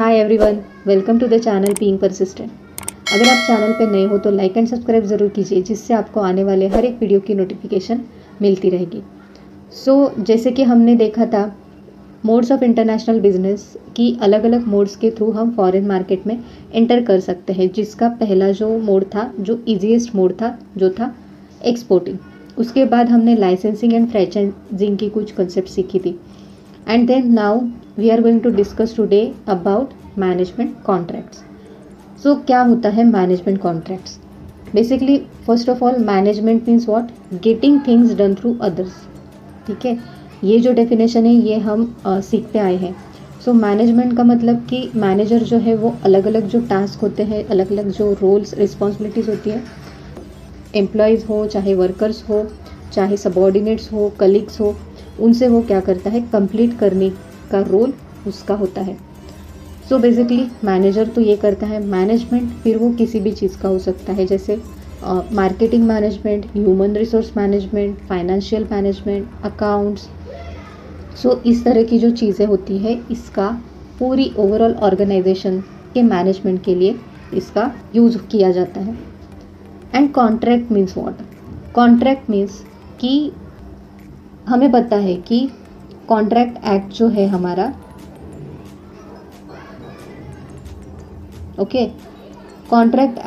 Hi everyone, welcome to the channel being persistent. अगर आप channel पर नए हो तो लाइक एंड सब्सक्राइब ज़रूर कीजिए, जिससे आपको आने वाले हर एक वीडियो की नोटिफिकेशन मिलती रहेगी। जैसे कि हमने देखा था मोड्स ऑफ इंटरनेशनल बिजनेस की अलग अलग मोड्स के थ्रू हम फॉरेन मार्केट में एंटर कर सकते हैं, जिसका पहला जो मोड था, जो ईजीएस्ट मोड था, जो था एक्सपोर्टिंग। उसके बाद हमने लाइसेंसिंग एंड फ्रेंचाइजिंग की कुछ कंसेप्ट सीखी थी। And then now we are going to discuss today about management contracts. So क्या होता है management contracts? Basically first of all management means what? Getting things done through others. ठीक है, ये जो डेफिनेशन है ये हम सीखते आए हैं। सो मैनेजमेंट का मतलब कि मैनेजर जो है वो अलग अलग जो टास्क होते हैं, अलग अलग जो रोल्स रिस्पॉन्सिबिलिटीज़ होती है, एम्प्लॉयज़ हो चाहे वर्कर्स हो चाहे सबॉर्डिनेट्स हो कलीग्स हो, उनसे वो क्या करता है, कंप्लीट करने का रोल उसका होता है। सो बेसिकली मैनेजर तो ये करता है मैनेजमेंट, फिर वो किसी भी चीज़ का हो सकता है, जैसे marketing management, human resource management, financial management, accounts. So इस तरह की जो चीज़ें होती है, इसका पूरी ओवरऑल ऑर्गेनाइजेशन के मैनेजमेंट के लिए इसका यूज़ किया जाता है। And contract means what? Contract means कि हमें पता है कि कॉन्ट्रैक्ट एक्ट जो है हमारा, ओके, कॉन्ट्रैक्ट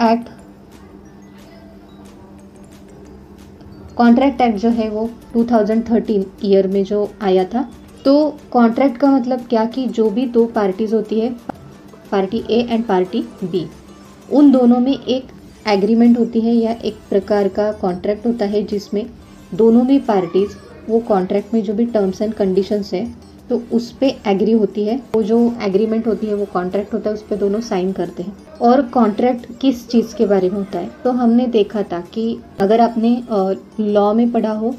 एक्ट जो है वो 2013 ईयर में जो आया था। तो कॉन्ट्रैक्ट का मतलब क्या कि जो भी दो पार्टीज होती है, party A and party B, उन दोनों में एक एग्रीमेंट होती है या एक प्रकार का कॉन्ट्रैक्ट होता है, जिसमें दोनों भी पार्टीज वो कॉन्ट्रैक्ट में जो भी टर्म्स एंड कंडीशंस है तो उस पे एग्री होती है। वो जो एग्रीमेंट होती है, वो कॉन्ट्रैक्ट होता है, उस पे दोनों साइन करते हैं। और कॉन्ट्रैक्ट किस चीज़ के बारे में होता है, तो हमने देखा था कि अगर आपने लॉ में पढ़ा हो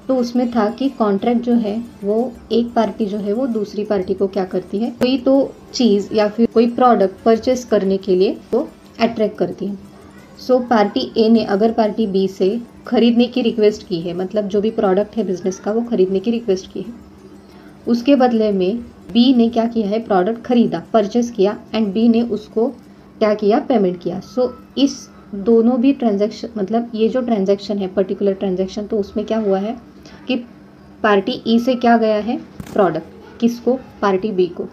तो उसमें था कि कॉन्ट्रैक्ट जो है वो एक पार्टी जो है वो दूसरी पार्टी को क्या करती है, कोई तो चीज़ या फिर कोई प्रोडक्ट परचेस करने के लिए वो अट्रैक्ट करती है। सो पार्टी ए ने अगर पार्टी बी से खरीदने की रिक्वेस्ट की है, मतलब जो भी प्रोडक्ट है बिजनेस का वो खरीदने की रिक्वेस्ट की है, उसके बदले में बी ने क्या किया है, प्रोडक्ट खरीदा, परचेस किया, एंड बी ने उसको क्या किया, पेमेंट किया। सो इस दोनों भी ट्रांजैक्शन, मतलब ये जो ट्रांजैक्शन है, पर्टिकुलर ट्रांजैक्शन, तो उसमें क्या हुआ है कि पार्टी ई से क्या गया है, प्रोडक्ट, किसको, पार्टी बी को,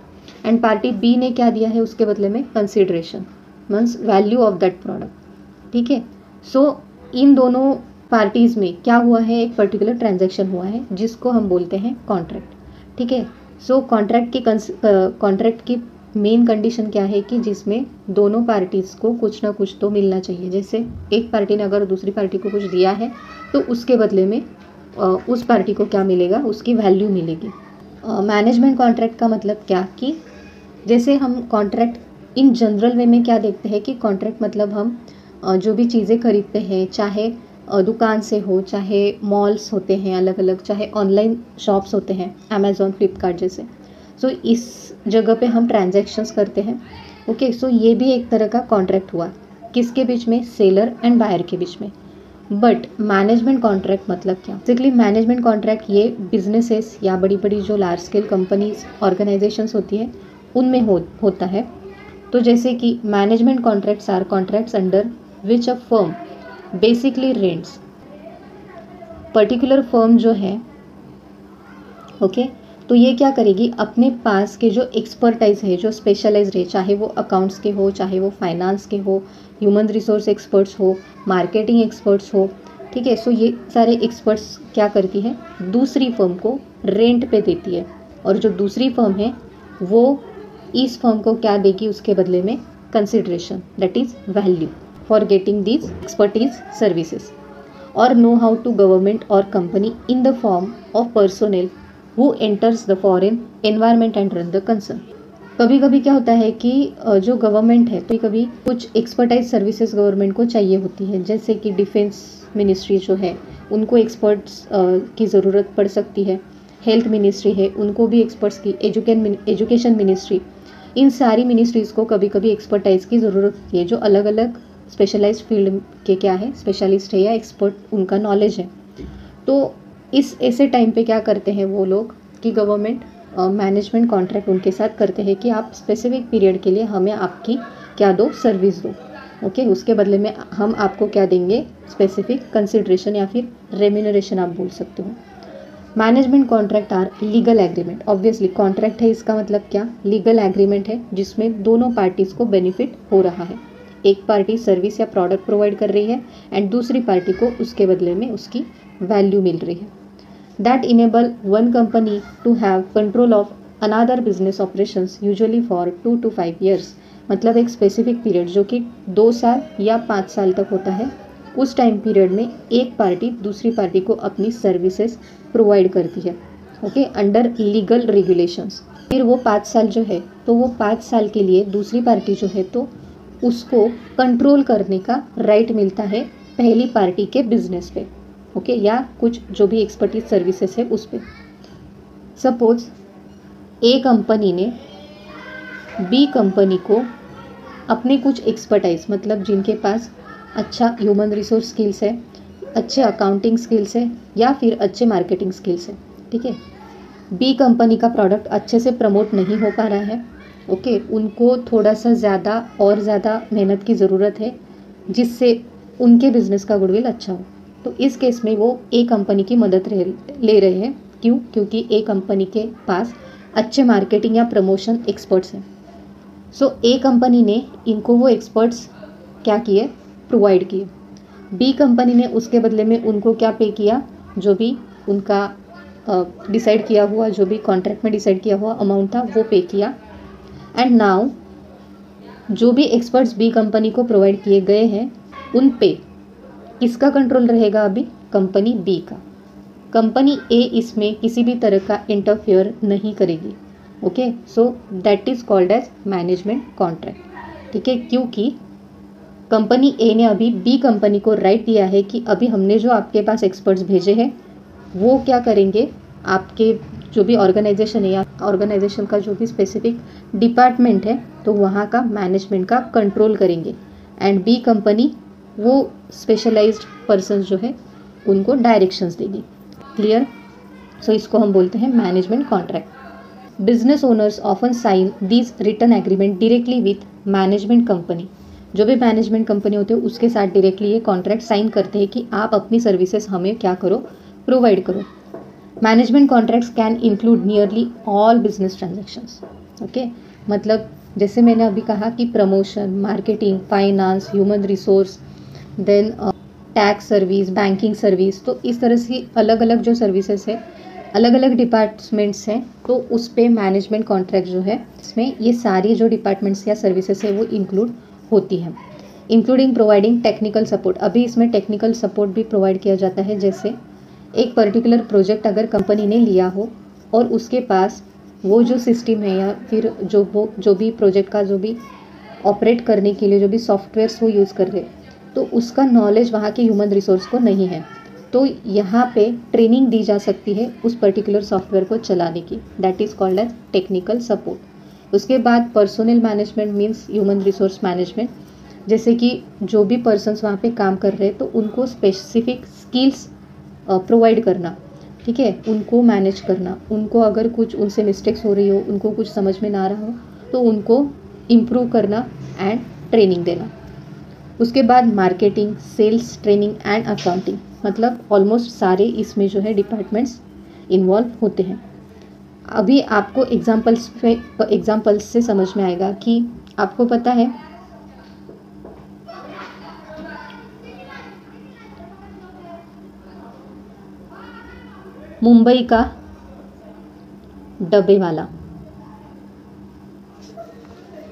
एंड पार्टी बी ने क्या दिया है उसके बदले में, consideration, means value of that product. ठीक है, सो इन दोनों पार्टीज़ में क्या हुआ है, एक पर्टिकुलर ट्रांजैक्शन हुआ है जिसको हम बोलते हैं कॉन्ट्रैक्ट। ठीक है, सो कॉन्ट्रैक्ट की मेन कंडीशन क्या है कि जिसमें दोनों पार्टीज़ को कुछ ना कुछ तो मिलना चाहिए। जैसे एक पार्टी ने अगर दूसरी पार्टी को कुछ दिया है तो उसके बदले में उस पार्टी को क्या मिलेगा, उसकी वैल्यू मिलेगी। मैनेजमेंट कॉन्ट्रैक्ट का मतलब क्या कि जैसे हम कॉन्ट्रैक्ट इन जनरल वे में क्या देखते हैं कि कॉन्ट्रैक्ट मतलब हम जो भी चीज़ें खरीदते हैं, चाहे दुकान से हो, चाहे मॉल्स होते हैं अलग अलग, चाहे ऑनलाइन शॉप्स होते हैं अमेज़ॉन, फ्लिपकार्ट जैसे, सो इस जगह पे हम ट्रांजैक्शंस करते हैं। ओके, सो ये भी एक तरह का कॉन्ट्रैक्ट हुआ, किसके बीच में, सेलर एंड बायर के बीच में। बट मैनेजमेंट कॉन्ट्रैक्ट मतलब क्या? बेसिकली मैनेजमेंट कॉन्ट्रैक्ट ये बिजनेसेस या बड़ी बड़ी जो लार्ज स्केल कंपनीज, ऑर्गेनाइजेशंस होती है, उनमें होता है। तो जैसे कि management contracts are contracts under which a firm basically rents, particular firm जो है, ओके, तो ये क्या करेगी, अपने पास के जो एक्सपर्टाइज है, जो स्पेशलाइज्ड है, चाहे वो अकाउंट्स के हो, चाहे वो फाइनेंस के हो, ह्यूमन रिसोर्स एक्सपर्ट्स हो, मार्केटिंग एक्सपर्ट्स हो, ठीक है, सो ये सारे एक्सपर्ट्स क्या करती है, दूसरी फर्म को रेंट पे देती है, और जो दूसरी फर्म है वो इस फर्म को क्या देगी उसके बदले में, consideration, that is value for getting these expertise services, और नो हाउ टू गवर्नमेंट और company in the form of personnel who enters the foreign environment and run the concern. कभी कभी क्या होता है कि जो गवर्नमेंट है, तो कभी कुछ एक्सपर्टाइज सर्विसेज गवर्नमेंट को चाहिए होती है, जैसे कि डिफेंस मिनिस्ट्री जो है उनको एक्सपर्ट्स की ज़रूरत पड़ सकती है, हेल्थ मिनिस्ट्री है उनको भी एक्सपर्ट्स की, एजुकेशन मिनिस्ट्री, इन सारी मिनिस्ट्रीज़ को कभी कभी एक्सपर्टाइज की ज़रूरत होती है, जो अलग अलग स्पेशलाइज्ड फील्ड के क्या है, स्पेशलिस्ट है या एक्सपर्ट, उनका नॉलेज है। तो इस ऐसे टाइम पे क्या करते हैं वो लोग कि गवर्नमेंट मैनेजमेंट कॉन्ट्रैक्ट उनके साथ करते हैं कि आप स्पेसिफिक पीरियड के लिए हमें आपकी क्या दो, सर्विस दो। ओके, उसके बदले में हम आपको क्या देंगे, स्पेसिफिक कंसिडरेशन या फिर रेम्यूनरेशन आप बोल सकते हो। Management contract are legal agreement. Obviously contract है, इसका मतलब क्या, लीगल एग्रीमेंट है जिसमें दोनों पार्टीज़ को बेनिफिट हो रहा है। एक पार्टी सर्विस या प्रोडक्ट प्रोवाइड कर रही है एंड दूसरी पार्टी को उसके बदले में उसकी वैल्यू मिल रही है। That enable one company to have control of another business operations usually for 2 to 5 years। मतलब एक स्पेसिफिक पीरियड जो कि 2 साल या 5 साल तक होता है, उस टाइम पीरियड में एक पार्टी दूसरी पार्टी को अपनी सर्विसेज प्रोवाइड करती है। Okay, under legal regulations. फिर वो 5 साल जो है, तो वो 5 साल के लिए दूसरी पार्टी जो है तो उसको कंट्रोल करने का राइट मिलता है पहली पार्टी के बिजनेस पे। ओके, या कुछ जो भी एक्सपर्टीज सर्विसेज है उस पर। सपोज ए कंपनी ने बी कंपनी को अपने कुछ एक्सपर्टाइज, मतलब जिनके पास अच्छा ह्यूमन रिसोर्स स्किल्स है, अच्छे अकाउंटिंग स्किल्स है या फिर अच्छे मार्केटिंग स्किल्स है, ठीक है, बी कंपनी का प्रोडक्ट अच्छे से प्रमोट नहीं हो पा रहा है। ओके, उनको थोड़ा सा ज़्यादा और ज़्यादा मेहनत की ज़रूरत है जिससे उनके बिजनेस का गुडविल अच्छा हो। तो इस केस में वो ए कंपनी की मदद ले रहे हैं। क्यों? क्योंकि ए कंपनी के पास अच्छे मार्केटिंग या प्रमोशन एक्सपर्ट्स हैं। सो ए कंपनी ने इनको वो एक्सपर्ट्स क्या किए, प्रोवाइड किए। बी कंपनी ने उसके बदले में उनको क्या पे किया, जो भी उनका डिसाइड किया हुआ, जो भी कॉन्ट्रैक्ट में डिसाइड किया हुआ अमाउंट था वो पे किया। एंड नाउ जो भी एक्सपर्ट्स बी कंपनी को प्रोवाइड किए गए हैं उन पे किसका कंट्रोल रहेगा, अभी कंपनी बी का। कंपनी ए इसमें किसी भी तरह का इंटरफेयर नहीं करेगी। Okay, so that is called as management contract. ठीक है, क्योंकि कंपनी ए ने अभी बी कंपनी को राइट दिया है कि अभी हमने जो आपके पास एक्सपर्ट्स भेजे हैं वो क्या करेंगे, आपके जो भी ऑर्गेनाइजेशन है या ऑर्गेनाइजेशन का जो भी स्पेसिफिक डिपार्टमेंट है तो वहाँ का मैनेजमेंट का कंट्रोल करेंगे। एंड बी कंपनी वो स्पेशलाइज्ड पर्सन जो है उनको डायरेक्शंस देगी। क्लियर? सो इसको हम बोलते हैं management contract. Business owners often sign these return agreement directly with management company. जो भी मैनेजमेंट कंपनी होते हैं उसके साथ डायरेक्टली ये कॉन्ट्रैक्ट साइन करते हैं कि आप अपनी सर्विसेज हमें क्या करो, प्रोवाइड करो। Management contracts can include nearly all business transactions. Okay, मतलब जैसे मैंने अभी कहा कि promotion, marketing, finance, human resource, then tax service, banking service, तो इस तरह से अलग अलग जो सर्विसेज है, अलग अलग डिपार्टमेंट्स हैं, तो उस पर मैनेजमेंट कॉन्ट्रैक्ट जो है इसमें ये सारी जो डिपार्टमेंट्स या सर्विसेज है वो इंक्लूड होती है। Including providing technical support. अभी इसमें टेक्निकल सपोर्ट भी प्रोवाइड किया जाता है। जैसे एक पर्टिकुलर प्रोजेक्ट अगर कंपनी ने लिया हो और उसके पास वो जो सिस्टम है या फिर जो भी प्रोजेक्ट का जो भी ऑपरेट करने के लिए जो भी सॉफ्टवेयर्स वो यूज़ कर रहे, तो उसका नॉलेज वहाँ के ह्यूमन रिसोर्स को नहीं है, तो यहाँ पे ट्रेनिंग दी जा सकती है उस पर्टिकुलर सॉफ्टवेयर को चलाने की। That is called as technical support. उसके बाद personal management means human resource management. जैसे कि जो भी पर्सन्स वहाँ पे काम कर रहे हैं तो उनको स्पेसिफिक स्किल्स प्रोवाइड करना, ठीक है, उनको मैनेज करना, उनको अगर कुछ उनसे मिस्टेक्स हो रही हो, उनको कुछ समझ में ना आ रहा हो तो उनको इम्प्रूव करना एंड ट्रेनिंग देना। उसके बाद marketing, sales, training and accounting, मतलब ऑलमोस्ट सारे इसमें जो है डिपार्टमेंट्स इन्वॉल्व होते हैं। अभी आपको एग्जाम्पल्स से समझ में आएगा कि आपको पता है मुंबई का डब्बे वाला,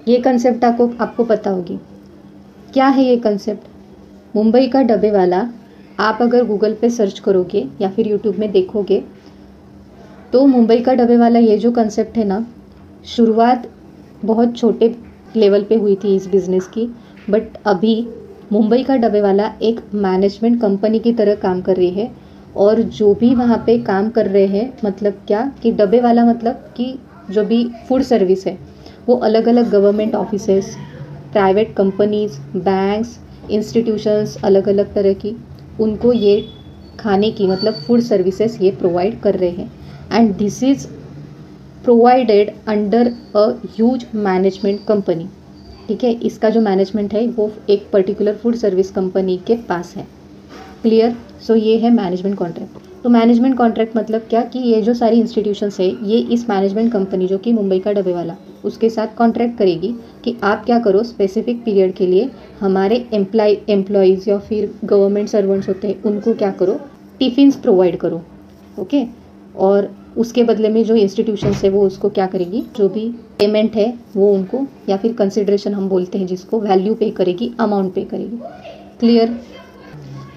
ये कंसेप्ट आपको पता होगी। क्या है ये कंसेप्ट? मुंबई का डब्बे वाला आप अगर गूगल पे सर्च करोगे या फिर यूट्यूब में देखोगे तो मुंबई का डब्बे वाला ये जो कंसेप्ट है ना, शुरुआत बहुत छोटे लेवल पे हुई थी इस बिज़नेस की, बट अभी मुंबई का डब्बे वाला एक मैनेजमेंट कंपनी की तरह काम कर रही है। और जो भी वहाँ पे काम कर रहे हैं, मतलब क्या कि डब्बे वाला मतलब कि जो भी फूड सर्विस है वो अलग अलग government offices, private companies, banks, institutions, अलग अलग तरह की उनको ये खाने की मतलब फूड सर्विसेज ये प्रोवाइड कर रहे हैं। And this is provided under a huge management company. ठीक है, इसका जो मैनेजमेंट है वो एक पर्टिकुलर फूड सर्विस कंपनी के पास है। क्लियर? सो ये है मैनेजमेंट कॉन्ट्रैक्ट। तो मैनेजमेंट कॉन्ट्रैक्ट मतलब क्या कि ये जो सारी इंस्टीट्यूशंस है ये इस मैनेजमेंट कंपनी जो कि मुंबई का डब्बे वाला उसके साथ कॉन्ट्रैक्ट करेगी कि आप क्या करो, स्पेसिफिक पीरियड के लिए हमारे एम्प्लॉयज़ या फिर गवर्नमेंट सर्वेंट्स होते हैं उनको क्या करो, टिफ़िन्स प्रोवाइड करो। ओके, और उसके बदले में जो इंस्टीट्यूशंस है वो उसको क्या करेगी, जो भी पेमेंट है वो उनको, या फिर कंसिडरेशन हम बोलते हैं जिसको, वैल्यू पे करेगी, अमाउंट पे करेगी। Clear?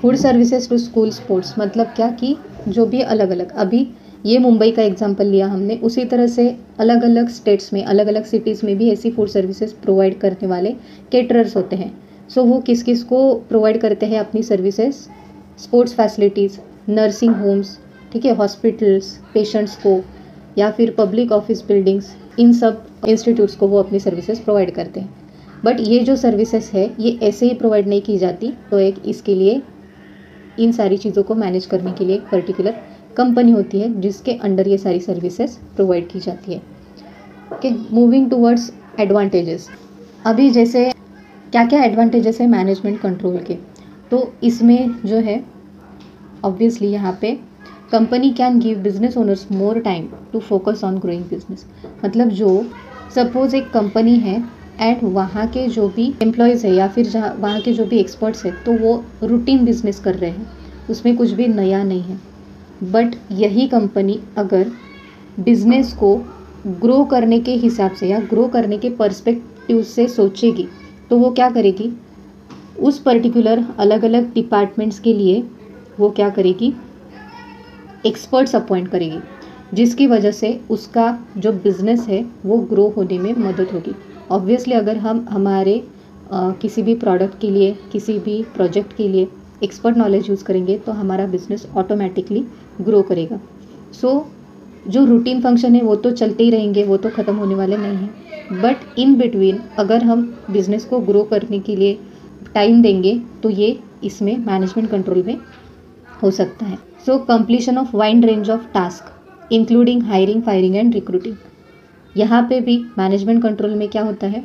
Food services to school sports मतलब क्या कि जो भी अलग अलग, अभी ये मुंबई का एग्जांपल लिया हमने, उसी तरह से अलग अलग स्टेट्स में, अलग अलग सिटीज़ में भी ऐसी फूड सर्विसेज प्रोवाइड करने वाले केटरर्स होते हैं। सो वो किस किस को प्रोवाइड करते हैं अपनी services? Sports facilities, nursing homes, ठीक है, हॉस्पिटल्स, पेशेंट्स को, या फिर पब्लिक ऑफिस बिल्डिंग्स, इन सब इंस्टीट्यूट्स को वो अपनी सर्विसेज प्रोवाइड करते हैं। बट ये जो सर्विसेज है ये ऐसे ही प्रोवाइड नहीं की जाती, तो एक इसके लिए, इन सारी चीज़ों को मैनेज करने के लिए एक पर्टिकुलर कंपनी होती है जिसके अंडर ये सारी सर्विसेज प्रोवाइड की जाती है। Okay, moving towards advantages. अभी जैसे क्या क्या एडवांटेजेस है मैनेजमेंट कंट्रोल के, तो इसमें जो है ऑब्वियसली यहाँ पे company can give business owners more time to focus on growing business. मतलब जो सपोज एक कंपनी है एंड वहाँ के जो भी एम्प्लॉयज़ है या फिर जहाँ वहाँ के जो भी एक्सपर्ट्स है तो वो रूटीन बिजनेस कर रहे हैं, उसमें कुछ भी नया नहीं है। बट यही कंपनी अगर बिजनेस को ग्रो करने के हिसाब से या ग्रो करने के पर्सपेक्टिव से सोचेगी तो वो क्या करेगी, उस पर्टिकुलर अलग अलग डिपार्टमेंट्स के लिए वो क्या करेगी, एक्सपर्ट्स अपॉइंट करेगी, जिसकी वजह से उसका जो बिज़नेस है वो ग्रो होने में मदद होगी। ऑब्वियसली अगर हम हमारे किसी भी प्रोडक्ट के लिए, किसी भी प्रोजेक्ट के लिए एक्सपर्ट नॉलेज यूज़ करेंगे तो हमारा बिजनेस ऑटोमेटिकली ग्रो करेगा। सो जो रूटीन फंक्शन है वो तो चलते ही रहेंगे, वो तो ख़त्म होने वाले नहीं हैं, बट इन बिटवीन अगर हम बिज़नेस को ग्रो करने के लिए टाइम देंगे तो ये इसमें मैनेजमेंट कंट्रोल में हो सकता है। So completion of wide range of task including hiring, firing and recruiting. यहाँ पे भी मैनेजमेंट कंट्रोल में क्या होता है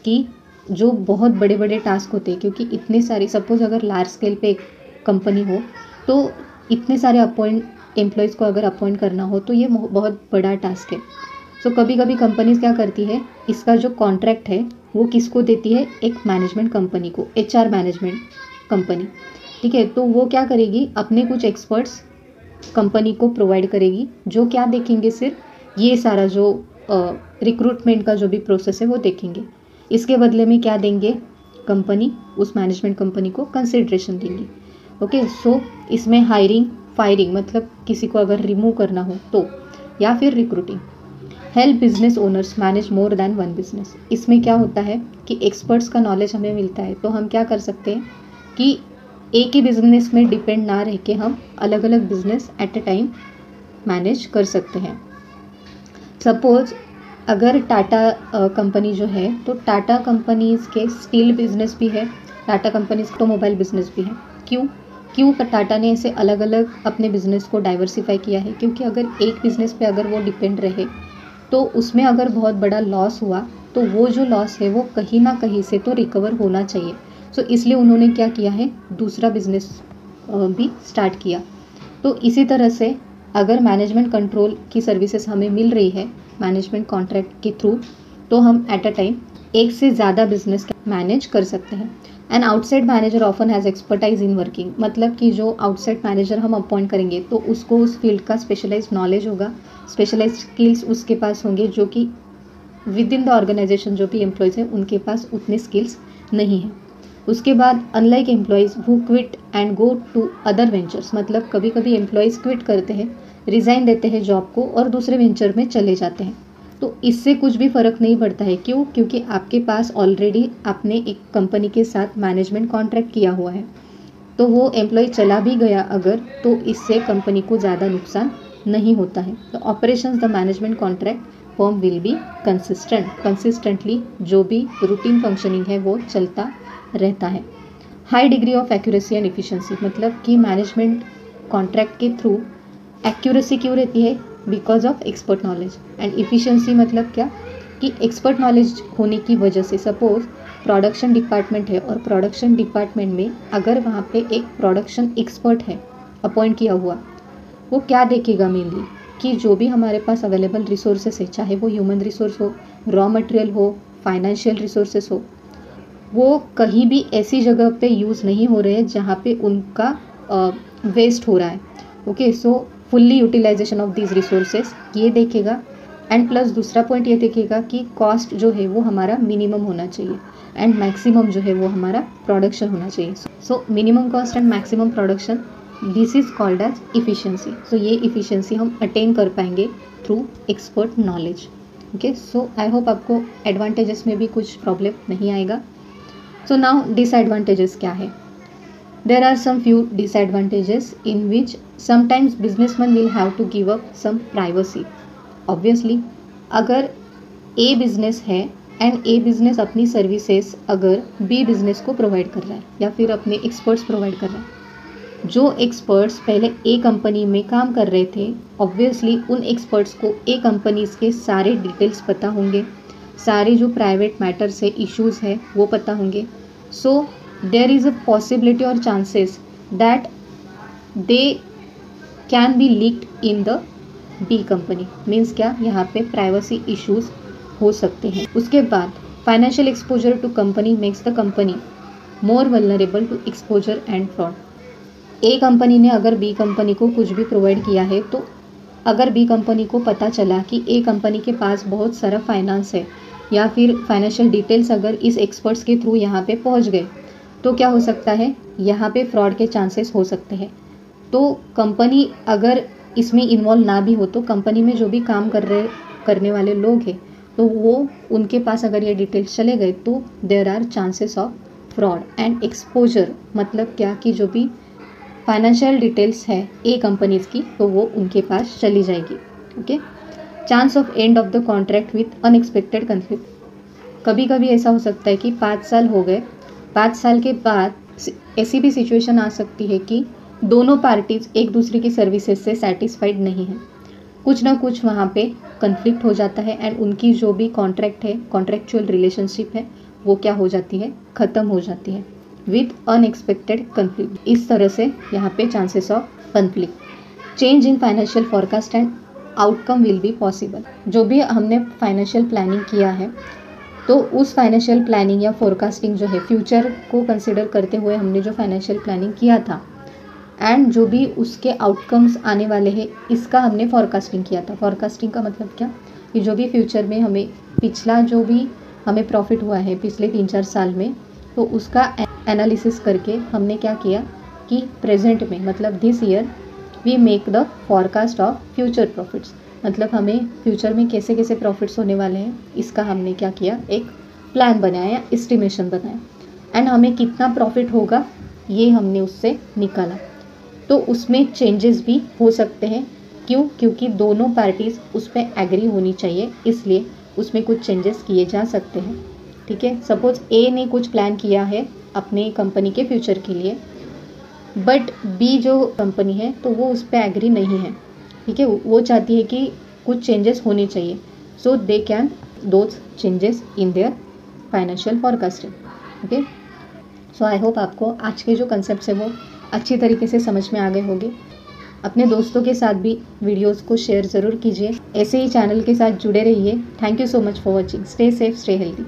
कि जो बहुत बड़े बड़े टास्क होते हैं, क्योंकि इतने सारे, सपोज अगर लार्ज स्केल पे एक कंपनी हो तो इतने सारे एम्प्लॉयज़ को अगर अपॉइंट करना हो तो ये बहुत बड़ा टास्क है। सो कभी कभी कंपनीज क्या करती है, इसका जो कॉन्ट्रैक्ट है वो किसको देती है, एक मैनेजमेंट कंपनी को, HR मैनेजमेंट कंपनी। ठीक है, तो वो क्या करेगी, अपने कुछ एक्सपर्ट्स कंपनी को प्रोवाइड करेगी जो क्या देखेंगे, सिर्फ ये सारा जो रिक्रूटमेंट का जो भी प्रोसेस है वो देखेंगे। इसके बदले में क्या देंगे, कंपनी उस मैनेजमेंट कंपनी को कंसिडरेशन देंगी। ओके, सो इसमें हायरिंग, फायरिंग मतलब किसी को अगर रिमूव करना हो तो, या फिर recruiting. Help business owners manage more than one business. इसमें क्या होता है कि एक्सपर्ट्स का नॉलेज हमें मिलता है तो हम क्या कर सकते हैं कि एक ही बिजनेस में डिपेंड ना रह के हम अलग अलग business at a time manage कर सकते हैं। सपोज अगर टाटा कंपनी जो है, तो टाटा कंपनीज़ के स्टील बिजनेस भी है, टाटा कंपनीज ऑटोमोबाइल बिजनेस भी है। क्यों टाटा ने ऐसे अलग अलग अपने बिजनेस को डाइवर्सिफाई किया है, क्योंकि अगर एक बिजनेस पे अगर वो डिपेंड रहे तो उसमें अगर बहुत बड़ा लॉस हुआ तो वो जो लॉस है वो कहीं ना कहीं से तो रिकवर होना चाहिए। सो इसलिए उन्होंने क्या किया है, दूसरा बिजनेस भी स्टार्ट किया। तो इसी तरह से अगर मैनेजमेंट कंट्रोल की सर्विसेज हमें मिल रही है मैनेजमेंट कॉन्ट्रैक्ट के थ्रू, तो हम एट अ टाइम एक से ज़्यादा बिजनेस मैनेज कर सकते हैं। An outside manager often has expertise in working. मतलब कि जो आउटसाइड मैनेजर हम अपॉइंट करेंगे तो उसको उस फील्ड का स्पेशलाइज नॉलेज होगा, स्पेशलाइज स्किल्स उसके पास होंगे, जो कि विद इन द ऑर्गेनाइजेशन जो भी एम्प्लॉयज़ हैं उनके पास उतने स्किल्स नहीं हैं। उसके बाद unlike employees who quit and go to other ventures. मतलब कभी कभी एम्प्लॉयज़ क्विट करते हैं, रिज़ाइन देते हैं जॉब को और दूसरे वेंचर में चले जाते हैं, तो इससे कुछ भी फ़र्क नहीं पड़ता है। क्यों? क्योंकि आपके पास ऑलरेडी आपने एक कंपनी के साथ मैनेजमेंट कॉन्ट्रैक्ट किया हुआ है। तो वो एम्प्लॉय चला भी गया अगर, तो इससे कंपनी को ज़्यादा नुकसान नहीं होता है। तो operations the management contract firm will be consistently जो भी रूटीन फंक्शनिंग है वो चलता रहता है। High degree of accuracy and efficiency. मतलब कि मैनेजमेंट कॉन्ट्रैक्ट के थ्रू एक्यूरेसी क्यों रहती है, because of expert knowledge. And efficiency मतलब क्या कि एक्सपर्ट नॉलेज होने की वजह से, सपोज प्रोडक्शन डिपार्टमेंट है और प्रोडक्शन डिपार्टमेंट में अगर वहाँ पे एक प्रोडक्शन एक्सपर्ट है अपॉइंट किया हुआ, वो क्या देखेगा मेनली कि जो भी हमारे पास अवेलेबल रिसोर्सेस है, चाहे वो ह्यूमन रिसोर्स हो, रॉ मटेरियल हो, फाइनेंशियल रिसोर्सेस हो, वो कहीं भी ऐसी जगह पे यूज़ नहीं हो रहे हैं जहाँ पे उनका वेस्ट हो रहा है। Okay, so fully utilization of these resources ये देखेगा। एंड प्लस दूसरा पॉइंट ये देखेगा कि कॉस्ट जो है वो हमारा मिनिमम होना चाहिए एंड मैक्सिमम जो है वो हमारा प्रोडक्शन होना चाहिए। So minimum cost and maximum production, this is called as efficiency. So ये इफ़िशियंसी हम अटेन कर पाएंगे through expert knowledge. Okay, so I hope आपको एडवांटेजेस में भी कुछ प्रॉब्लम नहीं आएगा। सो नाउ डिसएडवांटेजेस क्या है? There are some few disadvantages in which sometimes businessmen will have to give up some privacy. Obviously, अगर A बिजनेस है एंड A बिजनेस अपनी सर्विसेज अगर B बिजनेस को प्रोवाइड कर रहा है या फिर अपने एक्सपर्ट्स प्रोवाइड कर रहा है, जो एक्सपर्ट्स पहले A कंपनी में काम कर रहे थे, ऑब्वियसली उन एक्सपर्ट्स को A कंपनीज के सारे डिटेल्स पता होंगे, सारे जो प्राइवेट मैटर्स है, इश्यूज़ है वो पता होंगे। सो there is a possibility or chances that they can be leaked in the B company. Means क्या, यहाँ पे प्राइवेसी इश्यूज हो सकते हैं। उसके बाद financial exposure to company makes the company more vulnerable to exposure and fraud. A company ने अगर बी कंपनी को कुछ भी प्रोवाइड किया है, तो अगर बी कंपनी को पता चला कि ए कंपनी के पास बहुत सारा फाइनेंस है या फिर फाइनेंशियल डिटेल्स अगर इस एक्सपर्ट्स के थ्रू यहाँ पे पहुँच गए, तो क्या हो सकता है, यहाँ पे फ्रॉड के चांसेस हो सकते हैं। तो कंपनी अगर इसमें इन्वॉल्व ना भी हो, तो कंपनी में जो भी काम करने वाले लोग हैं, तो वो उनके पास अगर ये डिटेल्स चले गए, तो there are chances of fraud and exposure. मतलब क्या कि जो भी फाइनेंशियल डिटेल्स है ए कंपनीज की, तो वो उनके पास चली जाएगी। Okay, chance of end of the contract with unexpected conflict. कभी कभी ऐसा हो सकता है कि 5 साल हो गए, 5 साल के बाद ऐसी भी सिचुएशन आ सकती है कि दोनों पार्टीज एक दूसरे की सर्विसेज से सेटिस्फाइड नहीं है, कुछ ना कुछ वहाँ पे कन्फ्लिक्ट हो जाता है एंड उनकी जो भी कॉन्ट्रैक्ट है, कॉन्ट्रैक्चुअल रिलेशनशिप है, वो क्या हो जाती है, ख़त्म हो जाती है विथ अनएक्सपेक्टेड कन्फ्लिक्ट। इस तरह से यहाँ पे chances of conflict. Change in financial forecast and outcome will be possible. जो भी हमने फाइनेंशियल प्लानिंग किया है, तो उस फाइनेंशियल प्लानिंग या फोरकास्टिंग जो है, फ्यूचर को कंसिडर करते हुए हमने जो फाइनेंशियल प्लानिंग किया था एंड जो भी उसके आउटकम्स आने वाले हैं, इसका हमने फोरकास्टिंग किया था। फोरकास्टिंग का मतलब क्या कि जो भी फ्यूचर में हमें पिछला जो भी हमें प्रॉफिट हुआ है पिछले 3-4 साल में, तो उसका एनालिसिस करके हमने क्या किया कि प्रेजेंट में, मतलब this year we make the forecast of future profits. मतलब हमें फ्यूचर में कैसे कैसे प्रॉफिट्स होने वाले हैं, इसका हमने क्या किया, एक प्लान बनाया या एस्टिमेशन बनाया एंड हमें कितना प्रॉफिट होगा ये हमने उससे निकाला। तो उसमें चेंजेस भी हो सकते हैं। क्यों? क्योंकि दोनों पार्टीज़ उस पर एग्री होनी चाहिए, इसलिए उसमें कुछ चेंजेस किए जा सकते हैं। ठीक है, सपोज ए ने कुछ प्लान किया है अपने कंपनी के फ्यूचर के लिए, बट बी जो कंपनी है तो वो उस पर एग्री नहीं है। ठीक है, वो चाहती है कि कुछ चेंजेस होने चाहिए, so they can those changes in their financial forecasting. Okay, so I hope आपको आज के जो कंसेप्ट्स है वो अच्छी तरीके से समझ में आ गए होंगे। अपने दोस्तों के साथ भी वीडियोस को शेयर ज़रूर कीजिए। ऐसे ही चैनल के साथ जुड़े रहिए। Thank you so much for watching. Stay safe, stay healthy.